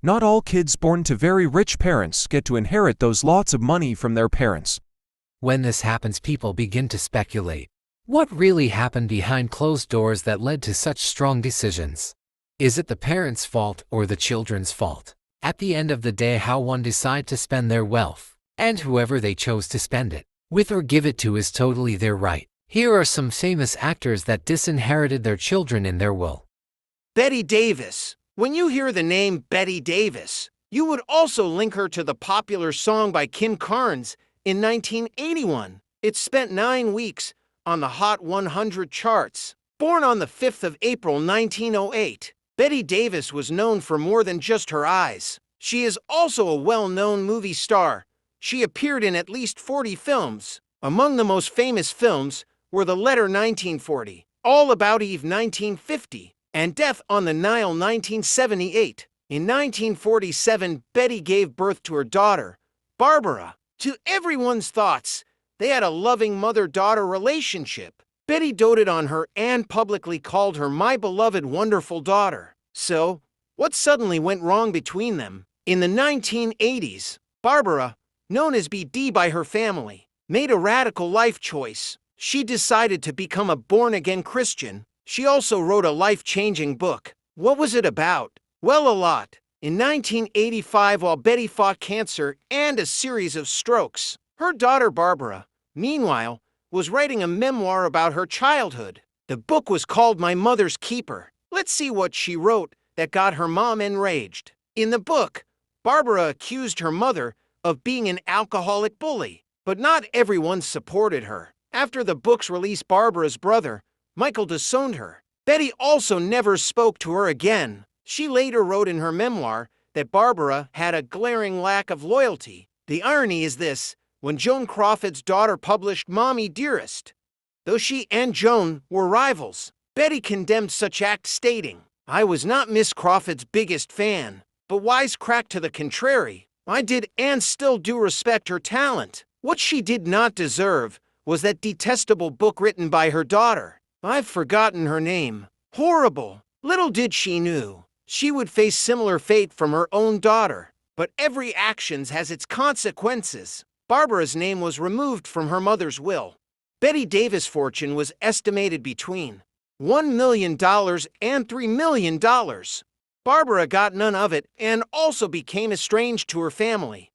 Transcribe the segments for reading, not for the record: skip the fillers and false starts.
Not all kids born to very rich parents get to inherit those lots of money from their parents. When this happens, people begin to speculate. What really happened behind closed doors that led to such strong decisions? Is it the parents' fault or the children's fault? At the end of the day, how one decide to spend their wealth, and whoever they chose to spend it with or give it to is totally their right. Here are some famous actors that disinherited their children in their will. Bette Davis. When you hear the name Bette Davis, you would also link her to the popular song by Kim Carnes in 1981. It spent 9 weeks on the Hot 100 charts. Born on the 5th of April 1908, Bette Davis was known for more than just her eyes. She is also a well-known movie star. She appeared in at least 40 films. Among the most famous films were The Letter 1940, All About Eve 1950, and Death on the Nile 1978. In 1947, Bette gave birth to her daughter, Barbara. To everyone's thoughts, they had a loving mother-daughter relationship. Bette doted on her and publicly called her my beloved, wonderful daughter. So, what suddenly went wrong between them? In the 1980s, Barbara, known as BD by her family, made a radical life choice. She decided to become a born-again Christian. She also wrote a life-changing book. What was it about? Well, a lot. In 1985, while Bette fought cancer and a series of strokes, her daughter Barbara, meanwhile, was writing a memoir about her childhood. The book was called My Mother's Keeper. Let's see what she wrote that got her mom enraged. In the book, Barbara accused her mother of being an alcoholic bully, but not everyone supported her. After the book's release, Barbara's brother, Michael, disowned her. Bette also never spoke to her again. She later wrote in her memoir that Barbara had a glaring lack of loyalty. The irony is this: when Joan Crawford's daughter published Mommy Dearest, though she and Joan were rivals, Bette condemned such acts, stating, "I was not Miss Crawford's biggest fan, but wisecracked to the contrary. I did and still do respect her talent. What she did not deserve was that detestable book written by her daughter. I've forgotten her name. Horrible. Little did she knew she would face similar fate from her own daughter. But every action has its consequences." Barbara's name was removed from her mother's will. Bette Davis' fortune was estimated between $1 million and $3 million. Barbara got none of it and also became estranged to her family.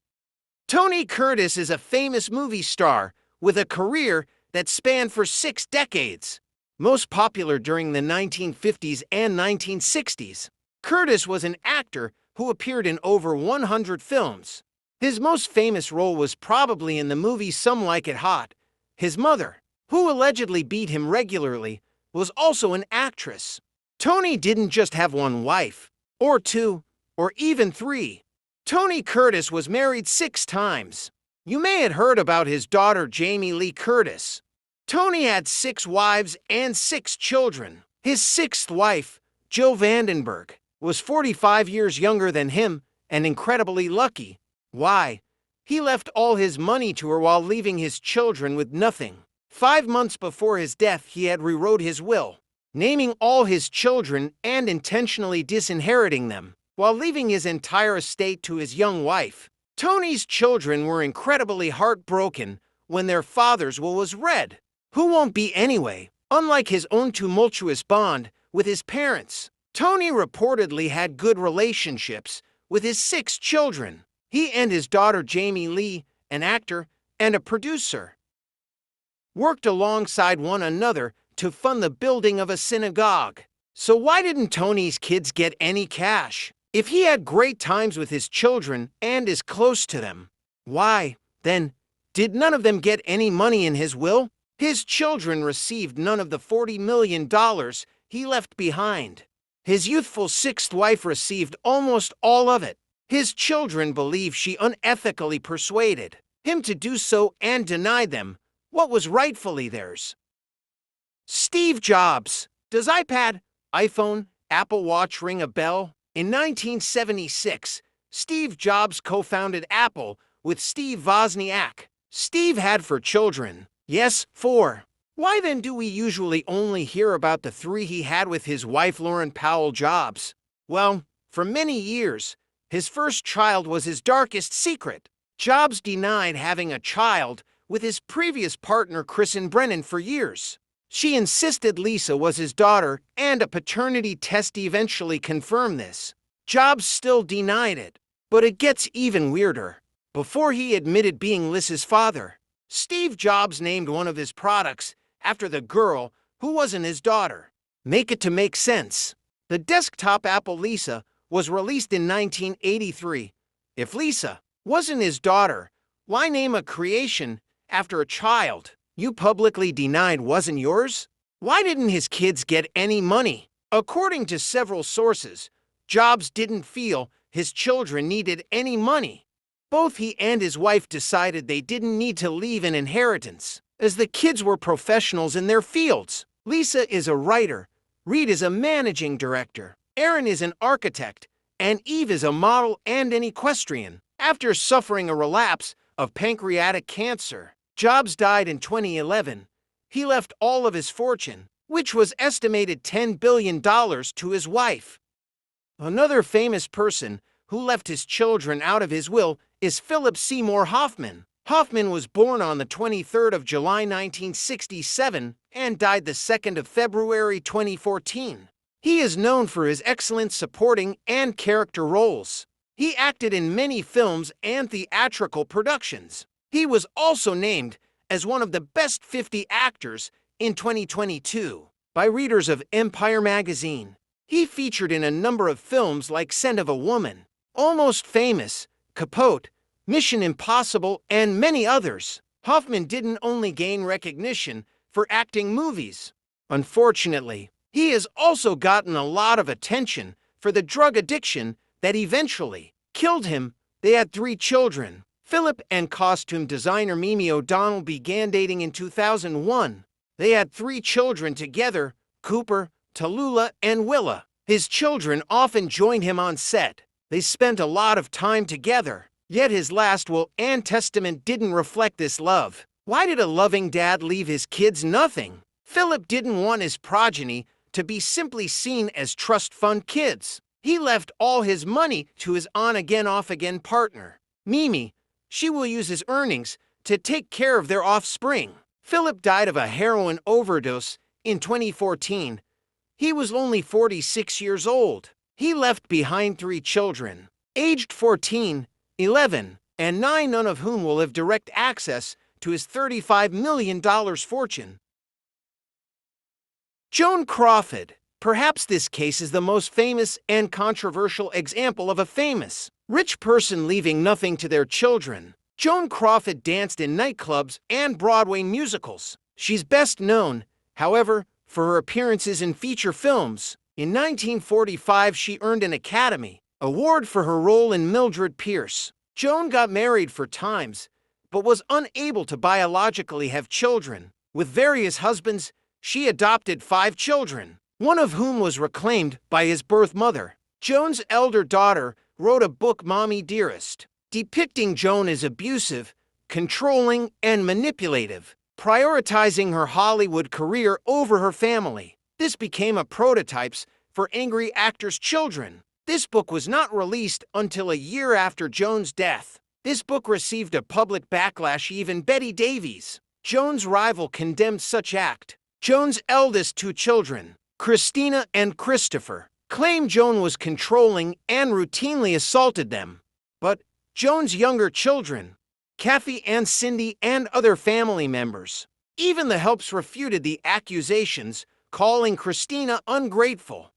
Tony Curtis is a famous movie star with a career that spanned for 6 decades. Most popular during the 1950s and 1960s, Curtis was an actor who appeared in over 100 films. His most famous role was probably in the movie Some Like It Hot. His mother, who allegedly beat him regularly, was also an actress. Tony didn't just have one wife, or 2, or even 3. Tony Curtis was married 6 times. You may have heard about his daughter Jamie Lee Curtis. Tony had 6 wives and 6 children. His 6th wife, Jill Vandenberg, was 45 years younger than him and incredibly lucky. Why? He left all his money to her while leaving his children with nothing. 5 months before his death, he had rewrote his will, naming all his children and intentionally disinheriting them, while leaving his entire estate to his young wife. Tony's children were incredibly heartbroken when their father's will was read. Who won't be anyway? Unlike his own tumultuous bond with his parents, Tony reportedly had good relationships with his 6 children. He and his daughter Jamie Lee, an actor and a producer, worked alongside one another to fund the building of a synagogue. So why didn't Tony's kids get any cash? If he had great times with his children and is close to them, why, then, did none of them get any money in his will? His children received none of the $40 million he left behind. His youthful 6th wife received almost all of it. His children believe she unethically persuaded him to do so and denied them what was rightfully theirs. Steve Jobs. Does iPad, iPhone, Apple Watch ring a bell? In 1976, Steve Jobs co-founded Apple with Steve Wozniak. Steve had 4 children. Yes, 4. Why then do we usually only hear about the 3 he had with his wife Lauren Powell Jobs? Well, for many years, His first child was his darkest secret. Jobs denied having a child with his previous partner Kristen Brennan for years. She insisted Lisa was his daughter, and a paternity test eventually confirmed this. Jobs still denied it, but it gets even weirder. Before he admitted being Lisa's father, Steve Jobs named one of his products after the girl who wasn't his daughter. Make it to make sense. The desktop Apple Lisa was released in 1983. If Lisa wasn't his daughter, why name a creation after a child you publicly denied wasn't yours? Why didn't his kids get any money? According to several sources, Jobs didn't feel his children needed any money. Both he and his wife decided they didn't need to leave an inheritance, as the kids were professionals in their fields. Lisa is a writer, Reed is a managing director, Aaron is an architect, and Eve is a model and an equestrian. After suffering a relapse of pancreatic cancer, Jobs died in 2011. He left all of his fortune, which was estimated $10 billion, to his wife. Another famous person who left his children out of his will is Philip Seymour Hoffman. Hoffman was born on the 23rd of July 1967 and died the 2nd of February 2014. He is known for his excellent supporting and character roles. He acted in many films and theatrical productions. He was also named as one of the best 50 actors in 2022 by readers of Empire magazine. He featured in a number of films like Scent of a Woman, Almost Famous, Capote, Mission Impossible, and many others. Hoffman didn't only gain recognition for acting movies. Unfortunately, he has also gotten a lot of attention for the drug addiction that eventually killed him. They had 3 children. Philip and costume designer Mimi O'Donnell began dating in 2001. They had 3 children together, Cooper, Tallulah, and Willa. His children often joined him on set. They spent a lot of time together, yet his last will and testament didn't reflect this love. Why did a loving dad leave his kids nothing? Philip didn't want his progeny to be simply seen as trust fund kids. He left all his money to his on-again, off-again partner, Mimi. She will use his earnings to take care of their offspring. Philip died of a heroin overdose in 2014. He was only 46 years old. He left behind 3 children, aged 14, 11, and 9, none of whom will have direct access to his $35 million fortune. Joan Crawford. Perhaps this case is the most famous and controversial example of a famous, rich person leaving nothing to their children. Joan Crawford danced in nightclubs and Broadway musicals. She's best known, however, for her appearances in feature films. In 1945, she earned an Academy Award for her role in Mildred Pierce. Joan got married 4 times, but was unable to biologically have children. With various husbands, she adopted 5 children, one of whom was reclaimed by his birth mother. Joan's elder daughter wrote a book, Mommy Dearest, depicting Joan as abusive, controlling, and manipulative, prioritizing her Hollywood career over her family. This became a prototype for angry actors' children. This book was not released until a year after Joan's death. This book received a public backlash. Even Betty Davies, Joan's rival, condemned such act. Joan's eldest 2 children, Christina and Christopher, claimed Joan was controlling and routinely assaulted them. But Joan's younger children, Kathy and Cindy, and other family members, even the Helps, refuted the accusations, calling Christina ungrateful.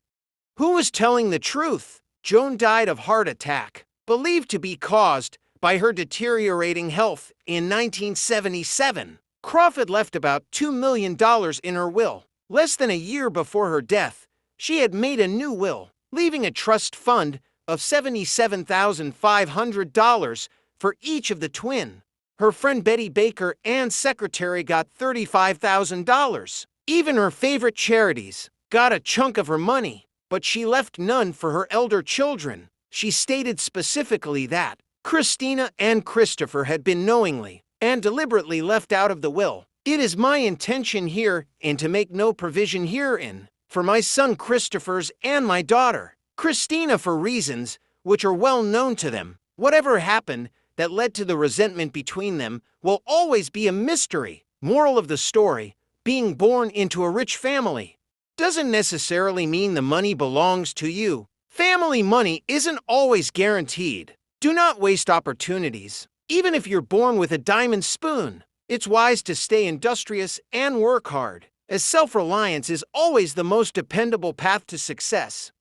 Who was telling the truth? Joan died of heart attack, believed to be caused by her deteriorating health in 1977. Crawford left about $2 million in her will. Less than a year before her death, she had made a new will, leaving a trust fund of $77,500 for each of the twin. Her friend Betty Baker and secretary got $35,000. Even her favorite charities got a chunk of her money, but she left none for her elder children. She stated specifically that Christina and Christopher had been knowingly and deliberately left out of the will. It is my intention here and to make no provision herein for my son Christopher's and my daughter Christina for reasons which are well known to them. Whatever happened that led to the resentment between them will always be a mystery. Moral of the story: being born into a rich family doesn't necessarily mean the money belongs to you. Family money isn't always guaranteed. Do not waste opportunities, even if you're born with a diamond spoon. It's wise to stay industrious and work hard, as self-reliance is always the most dependable path to success.